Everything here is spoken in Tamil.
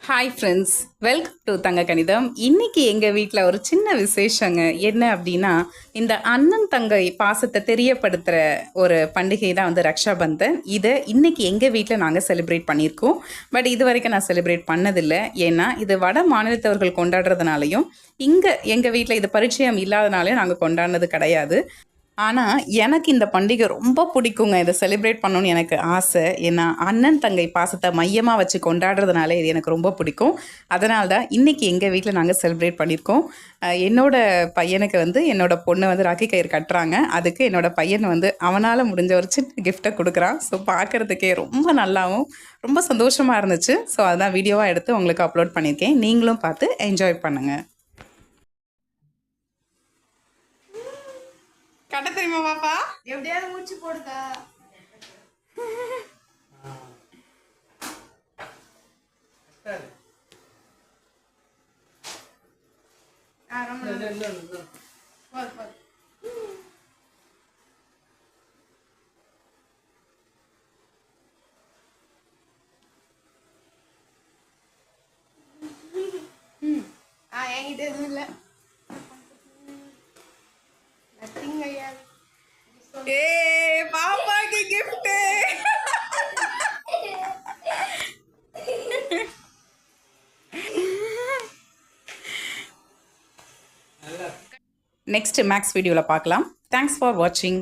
ஹாய் ஃப்ரெண்ட்ஸ், வெல்கம் டு தங்க கணிதம். இன்னைக்கு எங்கள் வீட்டில் ஒரு சின்ன விசேஷங்க. என்ன அப்படின்னா, இந்த அண்ணன் தங்கை பாசத்தை தெரியப்படுத்துகிற ஒரு பண்டிகை தான் வந்து ரக்ஷாபந்தன். இதை இன்னைக்கு எங்கள் வீட்டில் நாங்கள் செலிப்ரேட் பண்ணியிருக்கோம். பட் இது வரைக்கும் நான் செலிப்ரேட் பண்ணதில்லை. ஏன்னா இது வட மாநிலத்தவர்கள் கொண்டாடுறதுனாலையும் இங்கே எங்கள் வீட்டில் இது பரிச்சயம் இல்லாதனாலையும் நாங்கள் கொண்டாடினது கிடையாது. ஆனால் எனக்கு இந்த பண்டிகை ரொம்ப பிடிக்குங்க. இதை செலிப்ரேட் பண்ணணும்னு எனக்கு ஆசை. ஏன்னா அண்ணன் தங்கை பாசத்தை மையமாக வச்சு கொண்டாடுறதுனால இது எனக்கு ரொம்ப பிடிக்கும். அதனால தான் இன்றைக்கி எங்கள் வீட்டில் நாங்கள் செலிப்ரேட் பண்ணியிருக்கோம். என்னோடய பையனுக்கு வந்து என்னோடய பொண்ணு வந்து ராக்கி கயிறு கட்டுறாங்க. அதுக்கு என்னோடய பையன் வந்து அவனால் முடிஞ்ச ஒரு சின்ன கிஃப்ட்டை கொடுக்குறான். ஸோ பார்க்குறதுக்கே ரொம்ப நல்லாவும் ரொம்ப சந்தோஷமாக இருந்துச்சு. ஸோ அதான் வீடியோவாக எடுத்து உங்களுக்கு அப்லோட் பண்ணியிருக்கேன். நீங்களும் பார்த்து என்ஜாய் பண்ணுங்கள். கட்ட தெரியுமா பாப்பா? எப்படியாவது மூச்சு போடுக்கா. என்கிட்ட எதுவும் இல்லை. पापा की गिफ्ट नेक्स्ट मैक्स वीडियो पाकलाम. Thanks for watching.